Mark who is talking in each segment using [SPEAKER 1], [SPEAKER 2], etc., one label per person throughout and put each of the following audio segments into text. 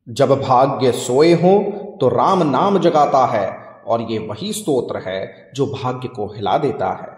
[SPEAKER 1] जब भाग्य सोए हो तो राम नाम जगाता है, और ये वही स्तोत्र है जो भाग्य को हिला देता है।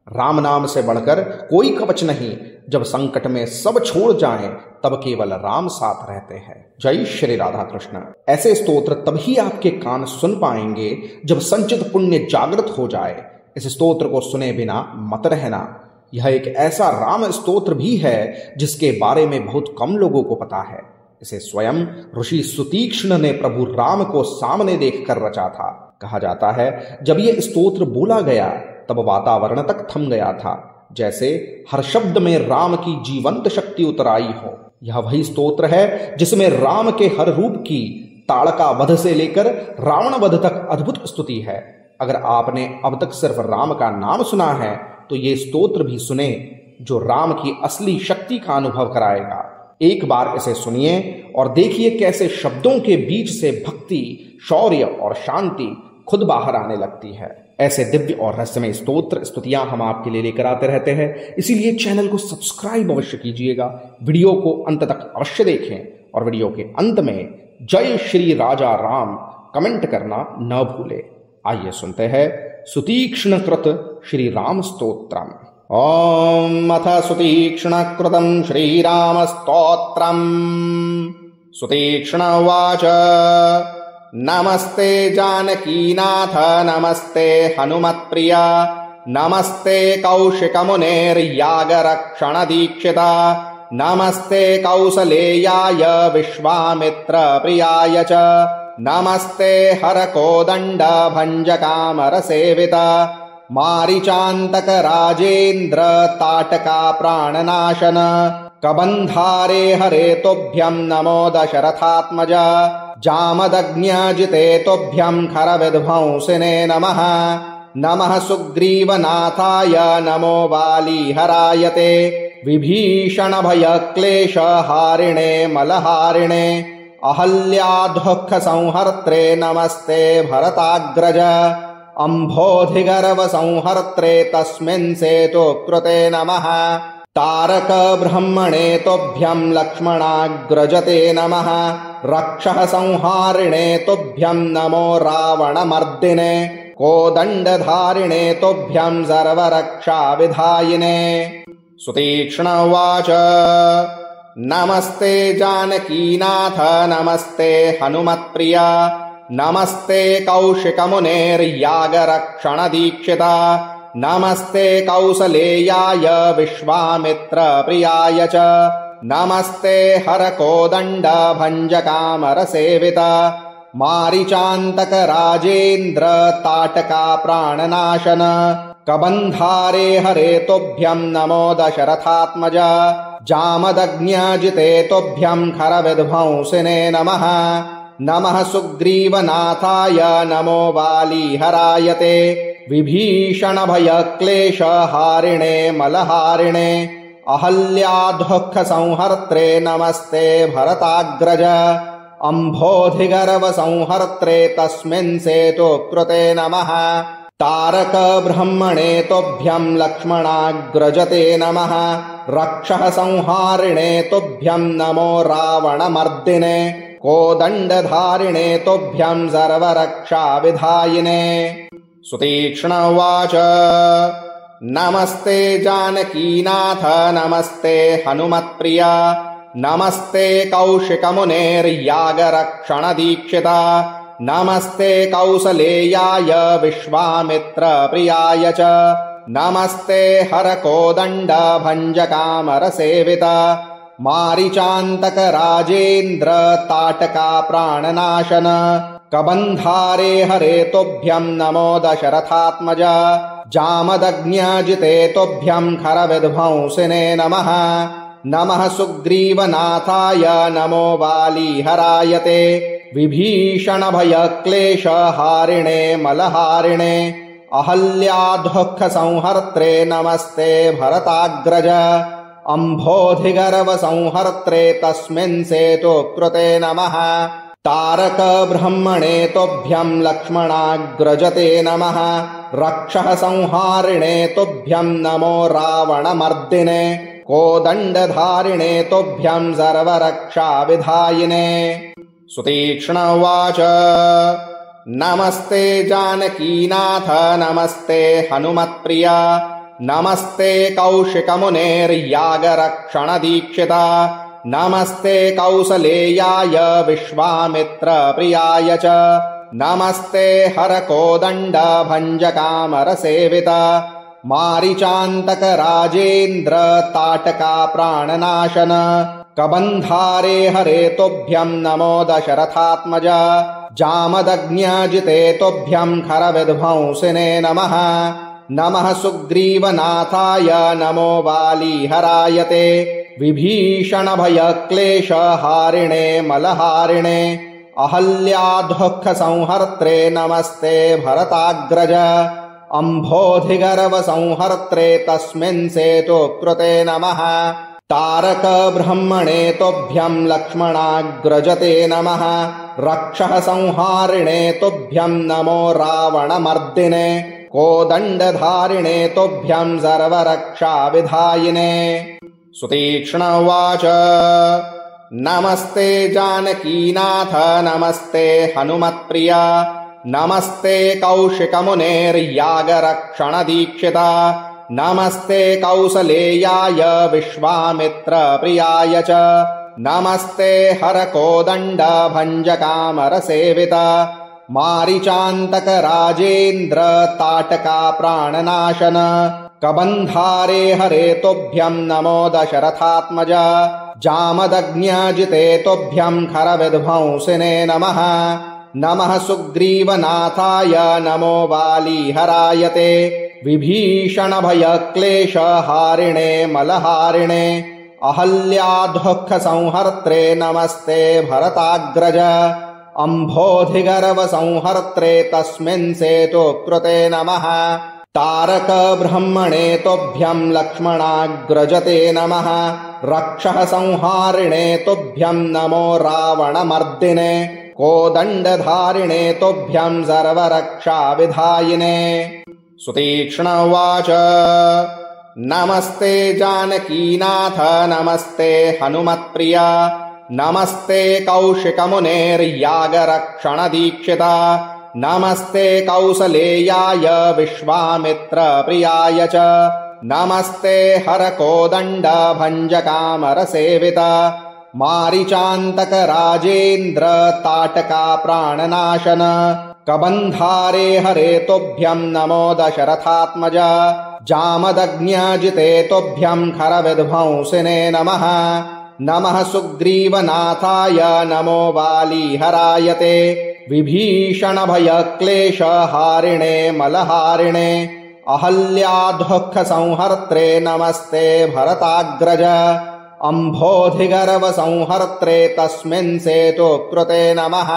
[SPEAKER 1] राम नाम से बढ़कर कोई कवच नहीं, जब संकट में सब छोड़ जाएं तब केवल राम साथ रहते हैं। जय श्री राधा कृष्ण। ऐसे स्तोत्र तभी आपके कान सुन पाएंगे जब संचित पुण्य जागृत हो जाए। इस स्तोत्र को सुने बिना मत रहना। यह एक ऐसा राम स्तोत्र भी है जिसके बारे में बहुत कम लोगों को पता है। इसे स्वयं ऋषि सुतीक्ष्ण ने प्रभु राम को सामने देखकर रचा था। कहा जाता है जब यह स्तोत्र बोला गया तब वातावरण तक थम गया था, जैसे हर शब्द में राम की जीवंत शक्ति उतर आई हो। यह वही स्तोत्र है जिसमें राम के हर रूप की ताड़का वध से लेकर रावण वध तक अद्भुत स्तुति है। अगर आपने अब तक सिर्फ राम का नाम सुना है तो ये स्तोत्र भी सुने जो राम की असली शक्ति का अनुभव कराएगा। एक बार इसे सुनिए और देखिए कैसे शब्दों के बीच से भक्ति, शौर्य और शांति खुद बाहर आने लगती है। ऐसे दिव्य और रहस्यमय स्तोत्र स्तुतियां हम आपके लिए लेकर आते रहते हैं, इसीलिए चैनल को सब्सक्राइब अवश्य कीजिएगा। वीडियो को अंत तक अवश्य देखें और वीडियो के अंत में जय श्री राजा राम कमेंट करना न भूले। आइए सुनते हैं सुतीक्ष्ण कृत श्री राम स्तोत्रम। ओम अथ सुतीक्ष्ण कृतं श्रीराम स्तोत्रम। सुतीक्ष्ण उवाच नमस्ते जानकीनाथ नमस्ते हनुमत्प्रिया नमस्ते कौशिकमुनेर्यागरक्षण दीक्षिता नमस्ते कौसलेयाय विश्वामित्रप्रियाय च नमस्ते हरकोदण्ड भञ्जकामरसेविता मारीचान्तक राजेन्द्र ताटका प्राणनाशन कबन्धारे हरे तोभ्यं नमो दशरथात्मज जामदग्न्यजिते तोभ्यं खरविध्वंसिने नमः नमः सुग्रीवनाथाय नमो वालीहराय ते विभीषण भयक्लेश हारिणे मलहारिणे अहल्याद्दुःख संहर्त्रे नमस्ते भरताग्रज अम्भोधिगर्व संहर्त्रे तस्मिन् सेतु कृते नमः तारक ब्रह्मणे तोभ्यं लक्ष्मणाग्रजते नमः रक्षः संहारिणे तोभ्यं नमो रावणमर्दिने कोदण्डधारिणे तोभ्यं सर्वरक्षाविधायिने। सुतीक्ष्ण उवाच नमस्ते जानकीनाथ नमस्ते हनुमत्प्रिया नमस्ते कौशिकमुनेर्यागरक्षण दीक्षिता नमस्ते कौसलेयाय विश्वामित्रप्रियाय च नमस्ते हरकोदण्ड भञ्जकामरसेविता मारीचान्तक राजेन्द्र ताटका प्राणनाशन कबन्धारे हरे तोभ्यं नमो दशरथात्मज जामदग्न्यजिते तोभ्यं खरविध्वंसिने नमः नमः सुग्रीवनाथाय नमो वालीहराय ते विभीषण भयक्लेश हारिणे मलहारिणे अहल्याद्दुःख संहर्त्रे नमस्ते भरताग्रज अम्भोधिगर्व संहर्त्रे तस्मिन् सेतु कृते नमः तारक ब्रह्मणे तोभ्यं लक्ष्मणाग्रजते नमः रक्षः संहारिणे तोभ्यं नमो रावणमर्दिने कोदण्डधारिणे तोभ्यं सर्वरक्षाविधायिने। सुतीक्ष्ण उवाच नमस्ते जानकीनाथ नमस्ते हनुमत्प्रिया नमस्ते कौशिकमुनेर्यागरक्षण दीक्षिता नमस्ते कौसलेयाय विश्वामित्रप्रियाय च नमस्ते हरकोदण्ड भञ्जकामरसेविता मारीचान्तक राजेन्द्र ताटका प्राणनाशन कबन्धारे हरे तोभ्यं नमो दशरथात्मज जामदग्न्यजिते तोभ्यं खरविध्वंसिने नमः नमः सुग्रीवनाथाय नमो वालीहराय ते विभीषण भयक्लेश हारिणे मलहारिणे अहल्याद्दुःख संहर्त्रे नमस्ते भरताग्रज अम्भोधिगर्व संहर्त्रे तस्मिन् सेतु कृते नमः तारक ब्रह्मणे तोभ्यं लक्ष्मणाग्रजते नमः रक्षः संहारिणे तोभ्यं नमो रावणमर्दिने कोदण्डधारिणे तोभ्यं सर्वरक्षाविधायिने। सुतीक्ष्ण उवाच नमस्ते जानकीनाथ नमस्ते हनुमत्प्रिया नमस्ते कौशिकमुनेर्यागरक्षणदीक्षिता नमस्ते कौसलेयाय विश्वामित्रप्रियाय च नमस्ते हरकोदण्डभञ्जकामरसेविता मारीचान्तकराजेन्द्र ताटका प्राणनाशन कबन्धारे हरे तोभ्यं नमो दशरथात्मज जामदग्न्यजिते तोभ्यं खरविध्वंसिने नमः नमः सुग्रीवनाथाय नमो वालीहराय ते विभीषणभयक्लेशहारिणे मलहारिणे अहल्यादुःखसंहर्त्रे नमस्ते भरताग्रज अम्भोधिगर्वसंहर्त्रे तस्मिन् सेतुकृते नमः तारकब्रह्मणे तोभ्यं लक्ष्मणाग्रजते नमः रक्षः संहारिणे तोभ्यं नमो रावणमर्दिने कोदण्डधारिणे तोभ्यं सर्वरक्षाविधायिने सुतीक्ष्ण उवाच नमस्ते जानकीनाथ नमस्ते हनुमत्प्रिया नमस्ते कौशिकमुनेर्यागरक्षणदीक्षिता नमस्ते कौसलेयाय विश्वामित्रप्रियाय च नमस्ते हरकोदण्डभञ्जकामरसेविता मारीचान्तकराजेन्द्र ताटका प्राणनाशन कबन्धारे हरे तोभ्यं नमो दशरथात्मज जामदग्न्यजिते तोभ्यं खरविध्वंसिने नमः नमः सुग्रीवनाथाय नमो वालीहराय ते विभीषणभयक्लेशहारिणे मलहारिणे अहल्यादुःखसंहर्त्रे नमस्ते भरताग्रज अम्भोधिगर्वसंहर्त्रे तस्मिन् सेतुकृते नमः तारकब्रह्मणे तोभ्यं लक्ष्मणाग्रजते नमः रक्षः संहारिणे तोभ्यं नमो रावणमर्दिने कोदण्डधारिणे तोभ्यं सर्वरक्षाविधायिने सुतीक्ष्ण उवाच नमस्ते जानकीनाथ नमस्ते हनुमत्प्रिया नमस्ते कौशिकमुनेर्यागरक्षणदीक्षिता नमस्ते कौसलेयाय विश्वामित्रप्रियाय च नमस्ते हरकोदण्डभञ्जकामरसेविता मारीचान्तकराजेन्द्र ताटका प्राणनाशन कबन्धारे हरे तोभ्यं नमो दशरथात्मज जामदग्न्यजिते तोभ्यं खरविध्वंसिने नमः नमः सुग्रीवनाथाय नमो वालीहराय ते विभीषणभयक्लेशहारिणे मलहारिणे अहल्यादुःखसंहर्त्रे नमस्ते भरताग्रज अम्भोधिगर्वसंहर्त्रे तस्मिन् सेतुकृते नमः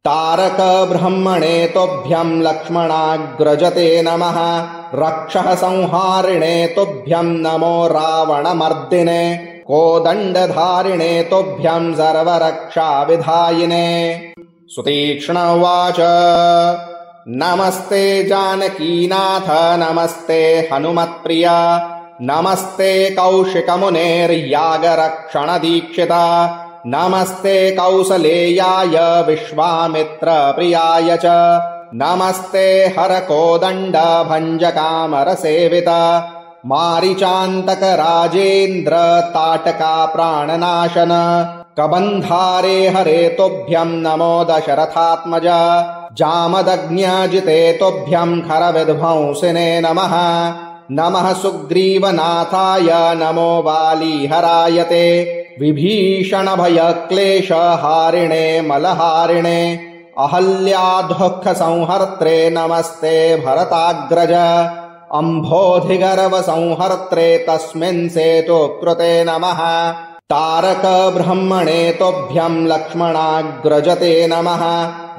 [SPEAKER 1] तारकब्रह्मणे तोभ्यं लक्ष्मणाग्रजते नमः रक्षः संहारिणे तोभ्यं नमो रावणमर्दिने कोदण्डधारिणे तोभ्यं सर्वरक्षाविधायिने सुतीक्ष्ण उवाच नमस्ते जानकीनाथ नमस्ते हनुमत्प्रिया नमस्ते कौशिकमुनेर्यागरक्षणदीक्षिता नमस्ते कौसलेयाय विश्वामित्रप्रियाय च नमस्ते हरकोदण्डभञ्जकामरसेविता मारीचान्तकराजेन्द्र ताटका प्राणनाशन कबन्धारे हरे तोभ्यं नमो दशरथात्मज जामदग्न्यजिते तोभ्यं खरविध्वंसिने नमः नमः सुग्रीवनाथाय नमो वालीहराय ते विभीषणभयक्लेशहारिणे मलहारिणे अहल्यादुःखसंहर्त्रे नमस्ते भरताग्रज अम्भोधिगर्वसंहर्त्रे तस्मिन् सेतुकृते नमः तारकब्रह्मणे तोभ्यं लक्ष्मणाग्रजते नमः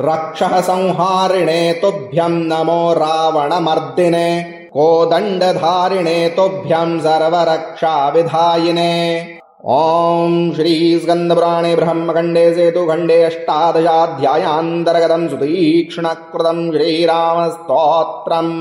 [SPEAKER 1] रक्षः संहारिणे तोभ्यं नमो रावणमर्दिने कोदण्डधारिणे तोभ्यं सर्वरक्षाविधायिने ॐ श्री स्कन्दपुराणे ब्रह्मखण्डे सेतुखण्डे अष्टादशाध्यायान्तर्गतं सुतीक्ष्णकृतं श्रीरामस्तोत्रम्।